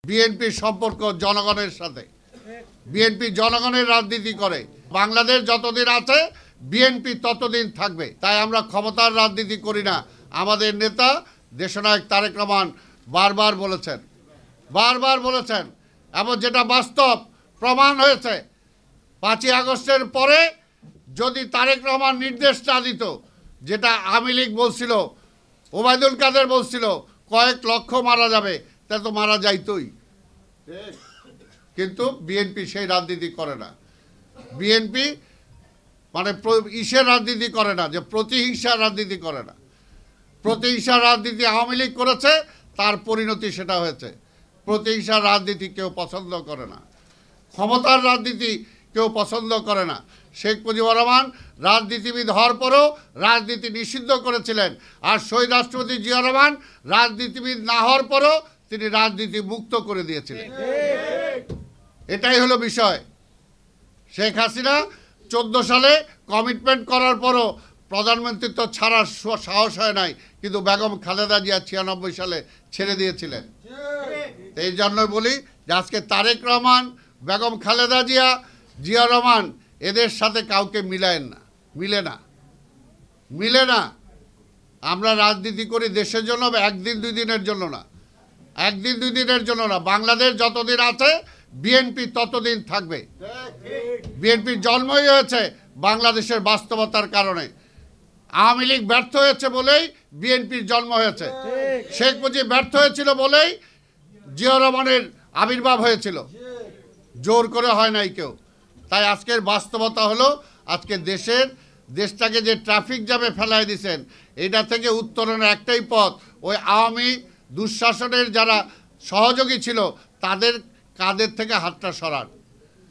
বিএনপির সম্পর্ক জনগণের সাথে। বিএনপি জনগণের রাজনীতি করে। বাংলাদেশ যতদিন আছে বিএনপি ততদিন থাকবে। তাই আমরা ক্ষমতার রাজনীতি করি না। আমাদের নেতা দেশনায়ক তারেক রহমান বারবার বলেছেন এবং যেটা বাস্তব প্রমাণ হয়েছে 5ই আগস্টের পরে যদি তারেক রহমান নির্দেশ না দিত, যেটা আওয়ামী লীগ বলছিল, ওবায়দুল কাদের বলছিল কয়েক লক্ষ মারা যাবে, তা তো মারা যাইতই। কিন্তু বিএনপি সেই রাজনীতি করে না। বিএনপি মানে ইসের রাজনীতি করে না, যে প্রতিহিংসার রাজনীতি করে না। প্রতিহিংসার রাজনীতি আওয়ামী লীগ করেছে, তার পরিণতি সেটা হয়েছে। প্রতিহিংসার রাজনীতি কেউ পছন্দ করে না, ক্ষমতার রাজনীতি কেউ পছন্দ করে না। শেখ মুজিবুর রহমান রাজনীতিবিদ হওয়ার পরও রাজনীতি নিষিদ্ধ করেছিলেন, আর শহীদ রাষ্ট্রপতি জিয়া রহমান রাজনীতিবিদ না হওয়ার পরও তিনি রাজনীতি মুক্ত করে দিয়েছিলেন। এটাই হলো বিষয়। শেখ হাসিনা 14 সালে কমিটমেন্ট করার পরও প্রধানমন্ত্রিত্ব ছাড়ার সাহস হয় নাই, কিন্তু বেগম খালেদা জিয়া 96 সালে ছেড়ে দিয়েছিলেন। এই জন্যই বলি যে আজকে তারেক রহমান, বেগম খালেদা জিয়া, জিয়া রহমান এদের সাথে কাউকে মিলে না। আমরা রাজনীতি করি দেশের জন্য, একদিন দুই দিনের জন্য না। বাংলাদেশ যতদিন আছে বিএনপি ততদিন থাকবে। বিএনপির জন্মই হয়েছে বাংলাদেশের বাস্তবতার কারণে। আওয়ামী লীগ ব্যর্থ হয়েছে বলেই বিএনপির জন্ম হয়েছে। শেখ মুজিব ব্যর্থ হয়েছিল বলেই জিয়া রহমানের আবির্ভাব হয়েছিল। জোর করে হয় নাই কেউ। তাই আজকের বাস্তবতা হলো, আজকে দেশটাকে যে ট্রাফিক জ্যামে ফেলাই দিয়েছেন, এটা থেকে উত্তরণের একটাই পথ, ওই আওয়ামী দুঃশাসনের যারা সহযোগী ছিল তাদের কাঁধের থেকে হাতটা সরান।